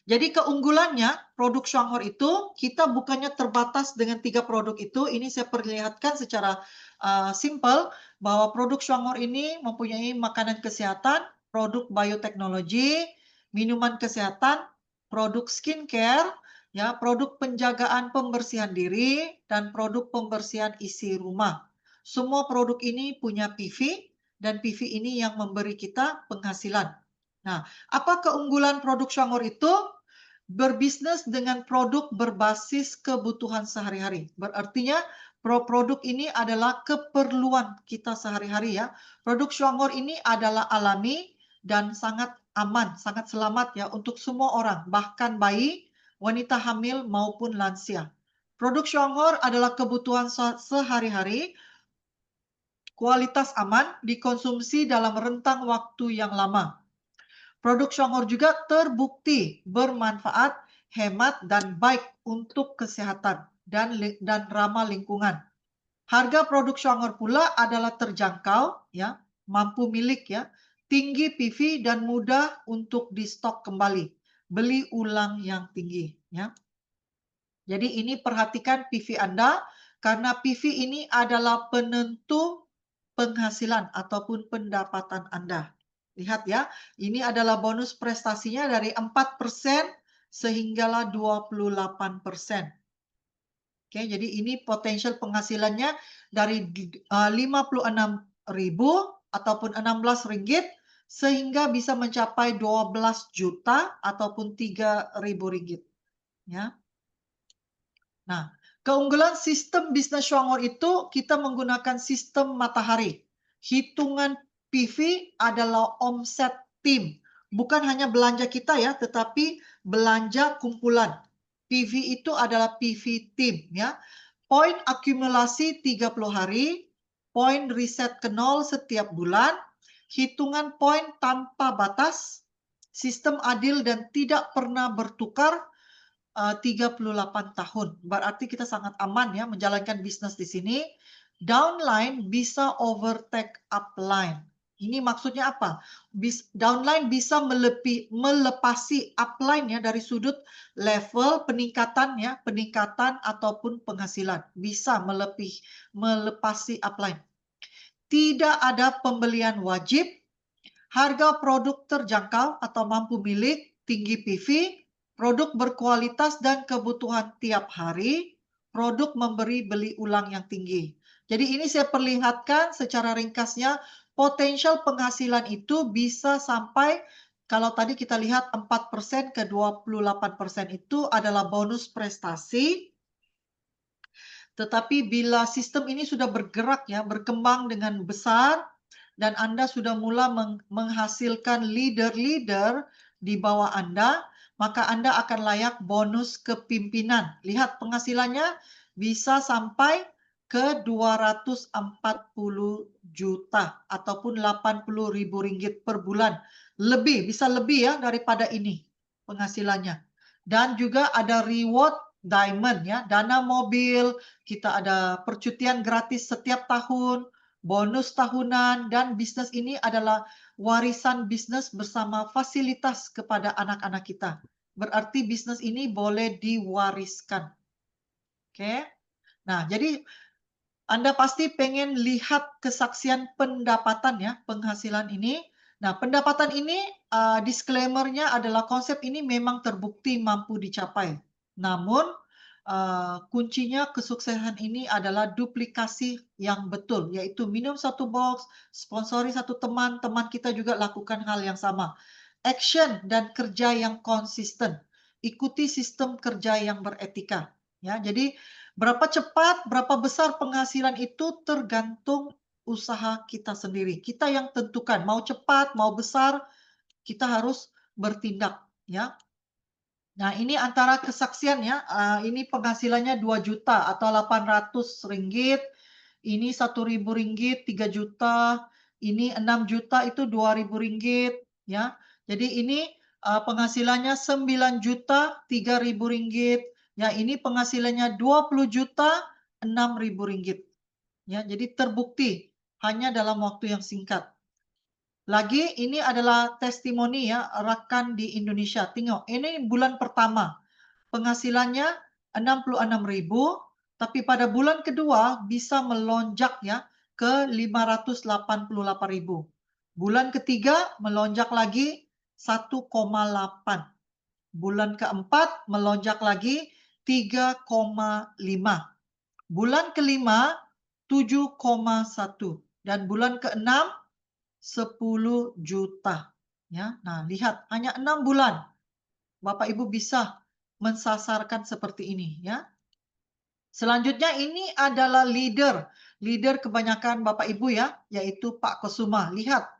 Jadi keunggulannya produk Shuanghor itu kita bukannya terbatas dengan 3 produk itu. Ini saya perlihatkan secara simpel bahwa produk Shuanghor ini mempunyai makanan kesehatan, produk bioteknologi, minuman kesehatan, produk skincare, ya, produk penjagaan pembersihan diri, dan produk pembersihan isi rumah. Semua produk ini punya PV, dan PV ini yang memberi kita penghasilan. Nah, apa keunggulan produk Shuanghor itu? Berbisnis dengan produk berbasis kebutuhan sehari-hari. Berartinya produk ini adalah keperluan kita sehari-hari ya. Produk Shuanghor ini adalah alami dan sangat aman, sangat selamat ya untuk semua orang, bahkan bayi, wanita hamil maupun lansia. Produk Shuanghor adalah kebutuhan sehari-hari, kualitas aman, dikonsumsi dalam rentang waktu yang lama. Produk Shuanghor juga terbukti bermanfaat, hemat, dan baik untuk kesehatan dan ramah lingkungan. Harga produk Shuanghor pula adalah terjangkau, ya, mampu milik ya, tinggi PV dan mudah untuk di stok kembali. Beli ulang yang tinggi, ya. Jadi ini perhatikan PV Anda karena PV ini adalah penentu penghasilan ataupun pendapatan Anda. Lihat ya, ini adalah bonus prestasinya dari 4% sehinggalah 28%. Oke, jadi ini potensial penghasilannya dari 56.000 ataupun 16 ringgit sehingga bisa mencapai 12 juta ataupun 3.000 ringgit. Ya. Nah, Keunggulan sistem bisnis Shuangor itu kita menggunakan sistem matahari. Hitungan PV adalah omset tim, bukan hanya belanja kita ya, tetapi belanja kumpulan. PV itu adalah PV tim ya. Poin akumulasi 30 hari, poin riset ke nol setiap bulan, hitungan poin tanpa batas, sistem adil dan tidak pernah bertukar, 38 tahun. Berarti kita sangat aman ya menjalankan bisnis di sini. Downline bisa overtake upline. Ini maksudnya apa? Downline bisa melepasi upline ya dari sudut level peningkatan ya, peningkatan ataupun penghasilan. Bisa melepasi upline. Tidak ada pembelian wajib, harga produk terjangkau atau mampu milik, tinggi PV, produk berkualitas dan kebutuhan tiap hari, produk memberi beli ulang yang tinggi. Jadi ini saya perlihatkan secara ringkasnya, potensial penghasilan itu bisa sampai, kalau tadi kita lihat 4% ke 28% itu adalah bonus prestasi, tetapi bila sistem ini sudah bergerak ya, berkembang dengan besar, dan Anda sudah mula menghasilkan leader-leader di bawah Anda, maka Anda akan layak bonus kepimpinan. Lihat penghasilannya bisa sampai ke 240 juta ataupun 80 ribu ringgit per bulan. Lebih, bisa lebih ya daripada ini penghasilannya. Dan juga ada reward diamond ya, dana mobil, kita ada percutian gratis setiap tahun, bonus tahunan, dan bisnis ini adalah warisan bisnis bersama fasilitas kepada anak-anak kita. Berarti bisnis ini boleh diwariskan. Oke. Nah, jadi Anda pasti pengen lihat kesaksian pendapatan ya, penghasilan ini. Nah, pendapatan ini disclaimer-nya adalah konsep ini memang terbukti mampu dicapai. Namun kuncinya kesuksesan ini adalah duplikasi yang betul, yaitu minum satu box, sponsori satu teman, teman kita juga lakukan hal yang sama. Action dan kerja yang konsisten. Ikuti sistem kerja yang beretika. Ya, jadi berapa cepat, berapa besar penghasilan itu tergantung usaha kita sendiri. Kita yang tentukan, mau cepat, mau besar, kita harus bertindak, ya. Nah, ini antara kesaksian ya, ini penghasilannya 2 juta atau 800 ringgit, ini 1.000 ringgit 3 juta, ini 6 juta itu 2.000 ringgit, ya. Jadi ini penghasilannya 9 juta 3.000 ringgit, ya ini penghasilannya 20 juta 6.000 ringgit. Ya, jadi terbukti hanya dalam waktu yang singkat. Lagi ini adalah testimoni ya rekan di Indonesia. Tengok, ini bulan pertama. Penghasilannya 66.000, tapi pada bulan kedua bisa melonjak ya ke 588.000. Bulan ketiga melonjak lagi 1,8. Bulan keempat melonjak lagi 3,5. Bulan kelima 7,1 dan bulan keenam 10 juta. Ya, nah lihat hanya 6 bulan Bapak Ibu bisa mensasarkan seperti ini ya. Selanjutnya ini adalah leader. Leader kebanyakan Bapak Ibu ya, yaitu Pak Kusuma. Lihat,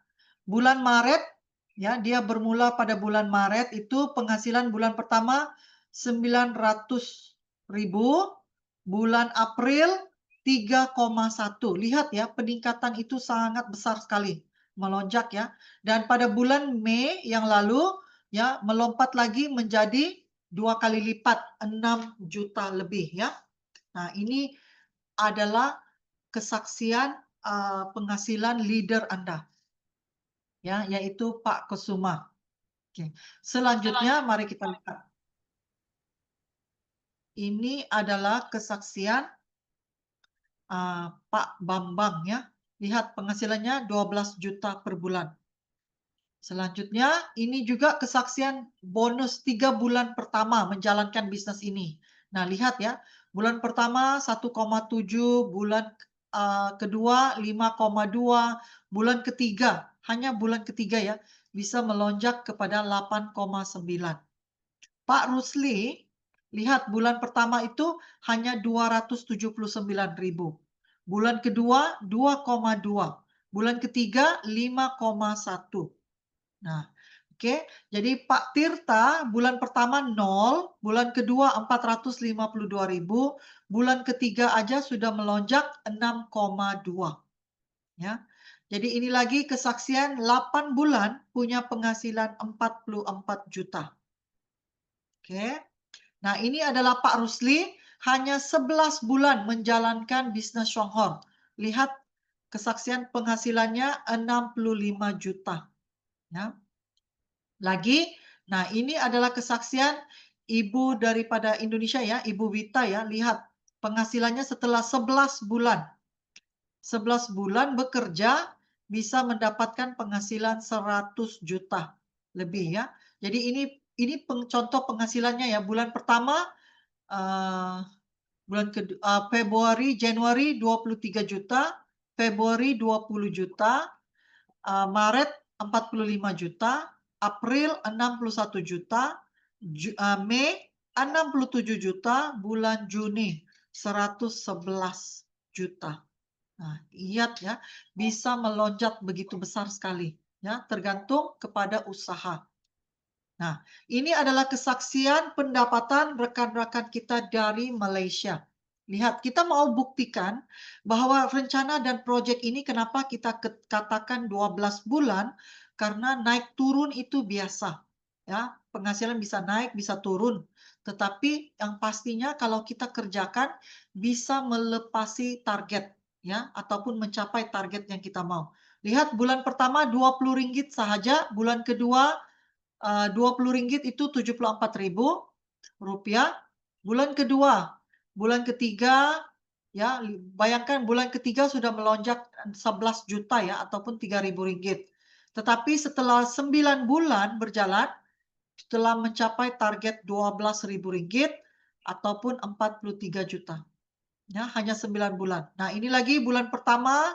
bulan Maret ya, dia bermula pada bulan Maret itu penghasilan bulan pertama 900.000, bulan April 3,1. Lihat ya, peningkatan itu sangat besar sekali, melonjak ya. Dan pada bulan Mei yang lalu ya melompat lagi menjadi 2 kali lipat, 6 juta lebih ya. Nah, ini adalah kesaksian penghasilan leader Anda ya, yaitu Pak Kusuma. Oke. Selanjutnya mari kita lihat. Ini adalah kesaksian Pak Bambang ya. Lihat penghasilannya 12 juta per bulan. Selanjutnya, ini juga kesaksian bonus 3 bulan pertama menjalankan bisnis ini. Nah, lihat ya, bulan pertama 1,7, bulan kedua 5,2, bulan ketiga, hanya bulan ketiga ya, bisa melonjak kepada 8,9. Pak Rusli Lihat bulan pertama itu hanya 279.000. Bulan kedua 2,2. Bulan ketiga 5,1. Nah, oke. Jadi Pak Tirta bulan pertama 0, bulan kedua 452.000, bulan ketiga aja sudah melonjak 6,2 ya. Jadi ini lagi kesaksian 8 bulan punya penghasilan 44 juta. Oke. Nah, ini adalah Pak Rusli hanya 11 bulan menjalankan bisnis Shonghor. Lihat kesaksian penghasilannya 65 juta ya. Lagi, nah ini adalah kesaksian ibu daripada Indonesia ya, Ibu Wita ya. Lihat penghasilannya setelah 11 bulan. 11 bulan bekerja bisa mendapatkan penghasilan 100 juta lebih ya. Jadi ini contoh penghasilannya ya. Bulan pertama eh, Februari, Januari 23 juta, Februari 20 juta, Maret 45 juta, April 61 juta, Mei 67 juta, bulan Juni 111 juta. Nah, lihat ya, bisa melonjak begitu besar sekali ya, tergantung kepada usaha. Nah, ini adalah kesaksian pendapatan rekan-rekan kita dari Malaysia. Lihat, kita mau buktikan bahwa rencana dan proyek ini kenapa kita katakan 12 bulan, karena naik turun itu biasa. Ya, penghasilan bisa naik, bisa turun. Tetapi yang pastinya kalau kita kerjakan bisa melepasi target ya ataupun mencapai target yang kita mau. Lihat bulan pertama RM20 saja, bulan kedua RM20 itu Rp74.000. Bulan kedua, bulan ketiga, ya bayangkan bulan ketiga sudah melonjak 11 juta ya ataupun RM3.000. Tetapi setelah 9 bulan berjalan, telah mencapai target RM12.000 ataupun 43 juta. Ya, hanya 9 bulan. Nah, ini lagi bulan pertama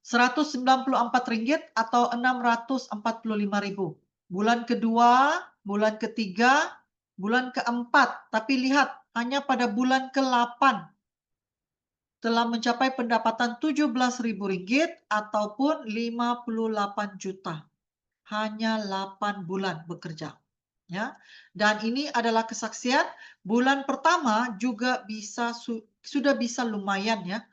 RM194 atau 645.000. Bulan kedua, bulan ketiga, bulan keempat. Tapi lihat, hanya pada bulan ke-8 telah mencapai pendapatan RM17.000 ataupun 58 juta. Hanya 8 bulan bekerja. Ya. Dan ini adalah kesaksian bulan pertama juga sudah bisa lumayan ya.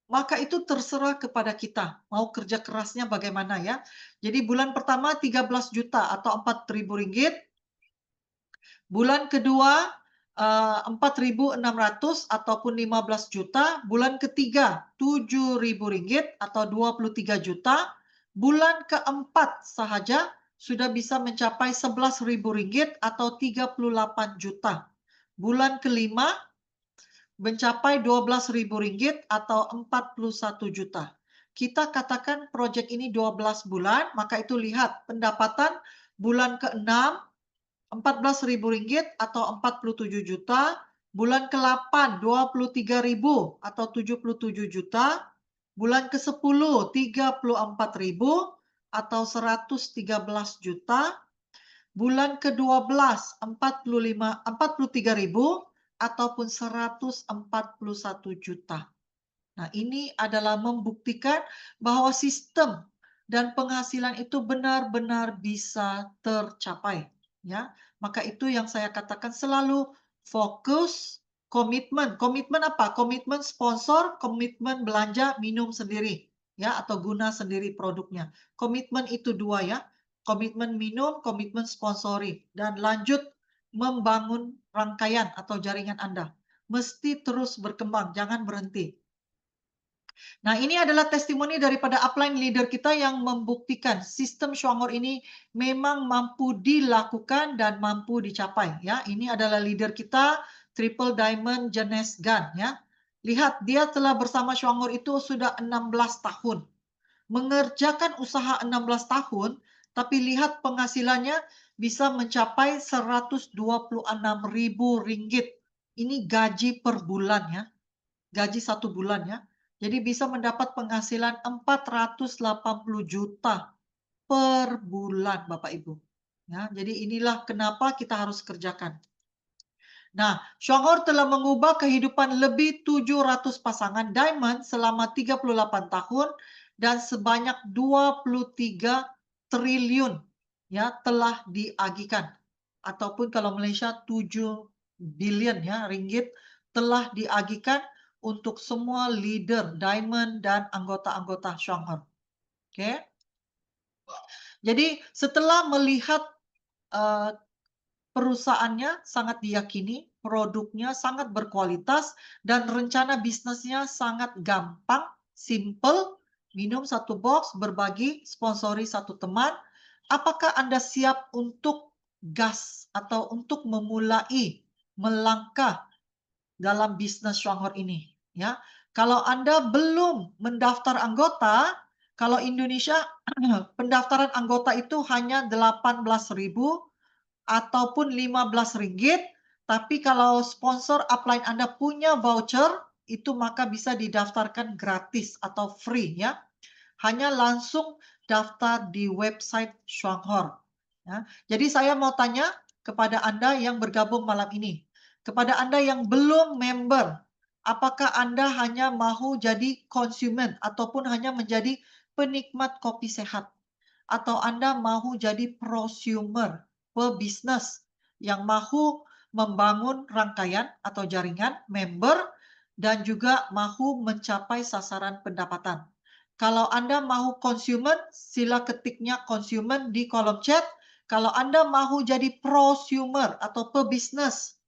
Maka itu terserah kepada kita, mau kerja kerasnya bagaimana ya. Jadi bulan pertama 13 juta atau RM4.000, bulan kedua 4.600 ataupun 15 juta, bulan ketiga RM7.000 atau 23 juta, bulan keempat sahaja sudah bisa mencapai RM11.000 atau 38 juta. Bulan kelima mencapai RM12.000 atau 41 juta. Kita katakan proyek ini 12 bulan, maka itu lihat pendapatan bulan ke-6 RM14.000 atau 47 juta, bulan ke-8 RM23.000 atau 77 juta, bulan ke-10 RM34.000 atau 113 juta, bulan ke-12 RM43.000 ataupun 141 juta. Nah, ini adalah membuktikan bahwa sistem dan penghasilan itu benar-benar bisa tercapai, ya. Maka itu yang saya katakan selalu fokus, komitmen. Komitmen apa? Komitmen sponsor, komitmen belanja minum sendiri, ya, atau guna sendiri produknya. Komitmen itu dua ya. Komitmen minum, komitmen sponsori, dan lanjut membangun rangkaian atau jaringan Anda. Mesti terus berkembang, jangan berhenti. Nah, ini adalah testimoni daripada upline leader kita yang membuktikan sistem Shwangor ini memang mampu dilakukan dan mampu dicapai. Ya, ini adalah leader kita, Triple Diamond Jenes Gan. Ya, lihat dia telah bersama Shwangor itu sudah 16 tahun. Mengerjakan usaha 16 tahun, tapi lihat penghasilannya bisa mencapai Rp126.000. Ini gaji per bulan ya, gaji 1 bulan ya. Jadi bisa mendapat penghasilan 480 juta per bulan Bapak Ibu. Ya, jadi inilah kenapa kita harus kerjakan. Nah, Shanghor telah mengubah kehidupan lebih 700 pasangan diamond selama 38 tahun dan sebanyak 23 triliun ya telah diagihkan. Ataupun kalau Malaysia 7 billion ya ringgit telah diagihkan untuk semua leader diamond dan anggota-anggota Shanghor. Oke. Jadi setelah melihat uh, perusahaannya sangat diyakini, produknya sangat berkualitas, dan rencana bisnisnya sangat gampang, simple, minum satu box, berbagi, sponsori satu teman. Apakah Anda siap untuk gas atau untuk memulai melangkah dalam bisnis Shanghor ini? Ya, kalau Anda belum mendaftar anggota, kalau Indonesia pendaftaran anggota itu hanya 18.000 ataupun Rp15. Tapi kalau sponsor upline Anda punya voucher, itu maka bisa didaftarkan gratis atau free ya. Hanya langsung daftar di website Shanghor. Ya. Jadi saya mau tanya kepada Anda yang bergabung malam ini. Kepada Anda yang belum member, apakah Anda hanya mau jadi konsumen ataupun hanya menjadi penikmat kopi sehat? Atau Anda mau jadi prosumer, pebisnis yang mau membangun rangkaian atau jaringan member dan juga mau mencapai sasaran pendapatan. Kalau Anda mau konsumen, sila ketiknya konsumen di kolom chat. Kalau Anda mau jadi prosumer atau pebisnis,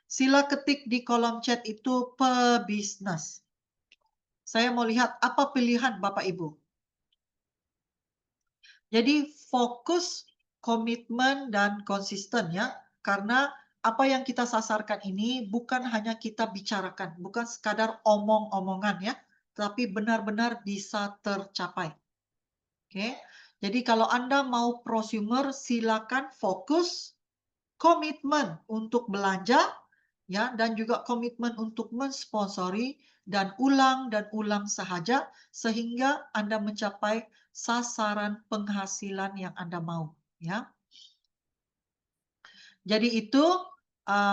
sila ketik di kolom chat itu pebisnis. Saya mau lihat apa pilihan Bapak Ibu. Jadi fokus, komitmen, dan konsisten ya. Karena apa yang kita sasarkan ini bukan hanya kita bicarakan, bukan sekadar omong-omongan ya, tapi benar-benar bisa tercapai. Oke. Jadi kalau Anda mau prosumer, silakan fokus, komitmen untuk belanja ya dan juga komitmen untuk mensponsori dan ulang sahaja sehingga Anda mencapai sasaran penghasilan yang Anda mau ya. Jadi itu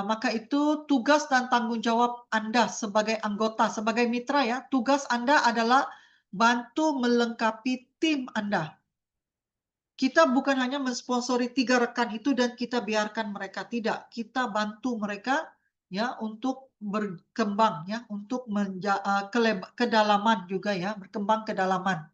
maka itu tugas dan tanggung jawab Anda sebagai anggota, sebagai mitra ya. Tugas Anda adalah bantu melengkapi tim Anda. Kita bukan hanya mensponsori 3 rekan itu dan kita biarkan mereka, tidak. Kita bantu mereka ya untuk berkembang ya, untuk kedalaman juga ya, berkembang kedalaman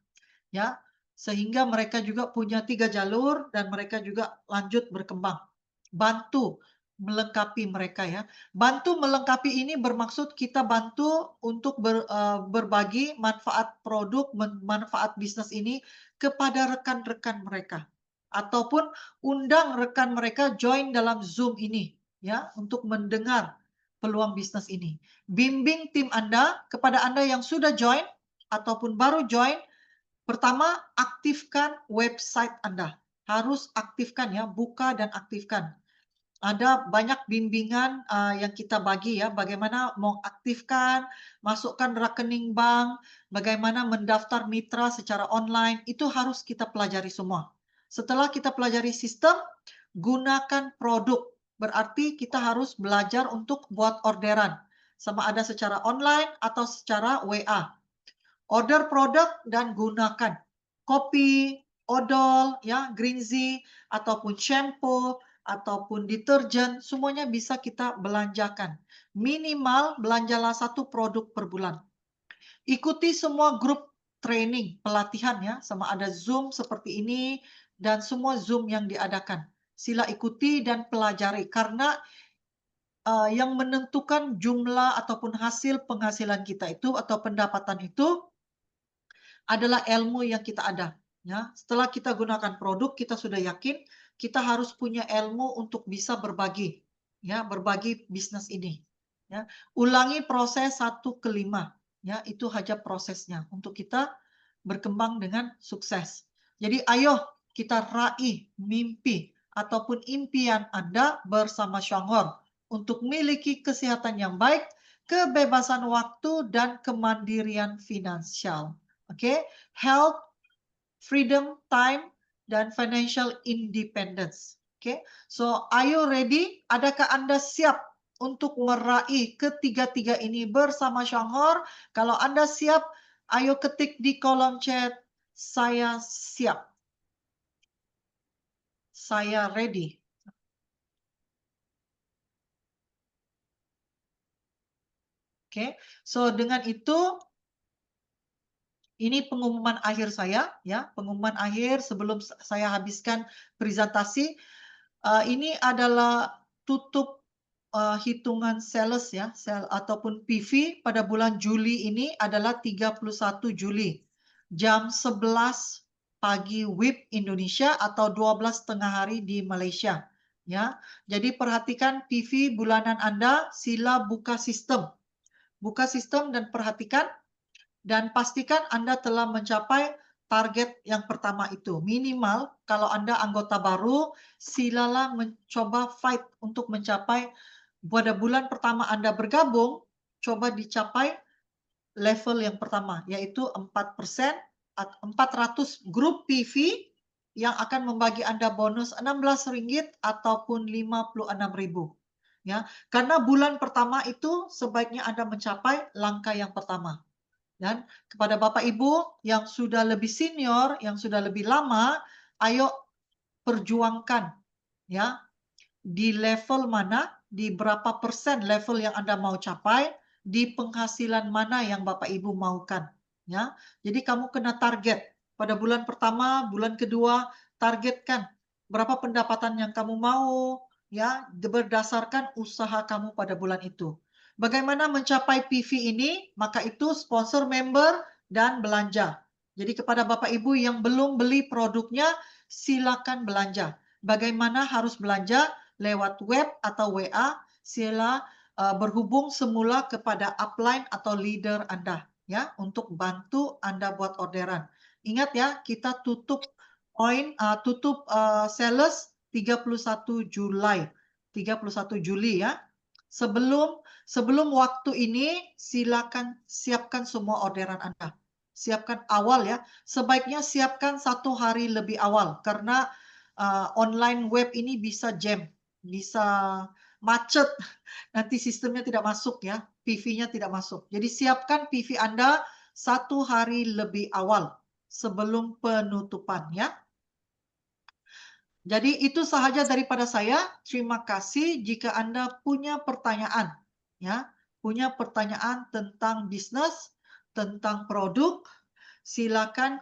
ya. Sehingga mereka juga punya 3 jalur dan mereka juga lanjut berkembang. Bantu melengkapi mereka ya. Bantu melengkapi ini bermaksud kita bantu untuk berbagi manfaat produk, manfaat bisnis ini kepada rekan-rekan mereka. Ataupun undang rekan mereka join dalam Zoom ini ya untuk mendengar peluang bisnis ini. Bimbing tim Anda kepada Anda yang sudah join ataupun baru join. Pertama, aktifkan website Anda. Harus aktifkan ya, buka dan aktifkan. Ada banyak bimbingan yang kita bagi ya, bagaimana mengaktifkan, masukkan rekening bank, bagaimana mendaftar mitra secara online, itu harus kita pelajari semua. Setelah kita pelajari sistem, gunakan produk. Berarti kita harus belajar untuk buat orderan, sama ada secara online atau secara WA. Order produk dan gunakan kopi, odol, ya, Greenzy, ataupun shampoo, ataupun deterjen, semuanya bisa kita belanjakan. Minimal belanjalah 1 produk per bulan. Ikuti semua grup training, pelatihan ya, sama ada Zoom seperti ini dan semua Zoom yang diadakan. Sila ikuti dan pelajari karena yang menentukan jumlah ataupun hasil penghasilan kita itu atau pendapatan itu adalah ilmu yang kita ada. Ya, setelah kita gunakan produk, kita sudah yakin kita harus punya ilmu untuk bisa berbagi, ya, berbagi bisnis ini. Ya, ulangi proses 1 ke 5. Ya, itu saja prosesnya untuk kita berkembang dengan sukses. Jadi ayo kita raih mimpi ataupun impian Anda bersama Shanghor untuk memiliki kesehatan yang baik, kebebasan waktu, dan kemandirian finansial. Oke, health, freedom, time, dan financial independence. Oke, so are you ready? Adakah Anda siap untuk meraih ketiga-tiga ini bersama Shanghor? Kalau Anda siap, ayo ketik di kolom chat, saya siap, saya ready. Oke, so dengan itu ini pengumuman akhir saya, ya, pengumuman akhir sebelum saya habiskan presentasi. Ini adalah tutup hitungan sales ya, ataupun PV pada bulan Juli ini adalah 31 Juli, jam 11 pagi WIB Indonesia atau 12 tengah hari di Malaysia. Ya, jadi perhatikan PV bulanan Anda, sila buka sistem dan perhatikan dan pastikan Anda telah mencapai target yang pertama itu. Minimal kalau Anda anggota baru, silalah mencoba fight untuk mencapai pada bulan pertama Anda bergabung, coba dicapai level yang pertama, yaitu 4%, 400 grup PV yang akan membagi Anda bonus Rp16 ataupun Rp56.000. Ya, karena bulan pertama itu sebaiknya Anda mencapai langkah yang pertama. Dan kepada Bapak Ibu yang sudah lebih senior, yang sudah lebih lama, ayo perjuangkan ya di level mana, di berapa persen level yang Anda mau capai, di penghasilan mana yang Bapak Ibu maukan ya. Jadi kamu kena target pada bulan pertama, bulan kedua, targetkan berapa pendapatan yang kamu mau ya berdasarkan usaha kamu pada bulan itu. Bagaimana mencapai PV ini? Maka itu sponsor member dan belanja. Jadi kepada Bapak Ibu yang belum beli produknya, silakan belanja. Bagaimana harus belanja? Lewat web atau WA, sila berhubung semula kepada upline atau leader Anda ya untuk bantu Anda buat orderan. Ingat ya, kita tutup sales 31 Juli. 31 Juli ya. Sebelum waktu ini silakan siapkan semua orderan Anda. Siapkan awal ya. Sebaiknya siapkan 1 hari lebih awal karena online web ini bisa jam, bisa macet. Nanti sistemnya tidak masuk ya, PV-nya tidak masuk. Jadi siapkan PV Anda 1 hari lebih awal sebelum penutupan ya. Jadi itu sahaja daripada saya. Terima kasih. Jika Anda punya pertanyaan, ya, punya pertanyaan tentang bisnis, tentang produk, silakan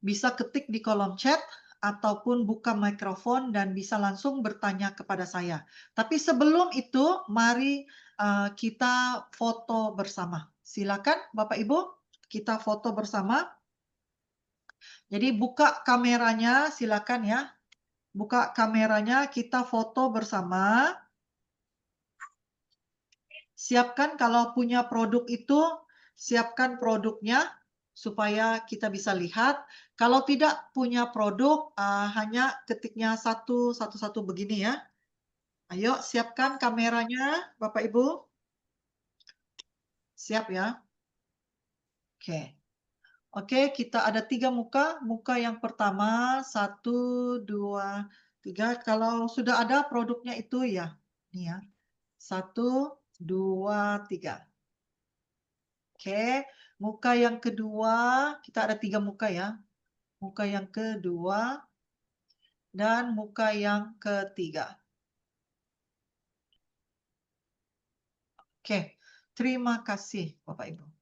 bisa ketik di kolom chat ataupun buka mikrofon dan bisa langsung bertanya kepada saya. Tapi sebelum itu, mari kita foto bersama. Silakan, Bapak Ibu, kita foto bersama. Jadi buka kameranya, silakan ya. Buka kameranya, kita foto bersama. Siapkan kalau punya produk itu, siapkan produknya supaya kita bisa lihat. Kalau tidak punya produk, hanya ketiknya satu-satu begini ya. Ayo siapkan kameranya, Bapak Ibu. Siap ya? Oke. Oke, kita ada 3 muka. Muka yang pertama, 1, 2, 3. Kalau sudah ada produknya itu ya, ini ya. 1, 2, 3. Oke, muka yang kedua, kita ada 3 muka ya. Muka yang kedua dan muka yang ketiga. Oke, terima kasih Bapak Ibu.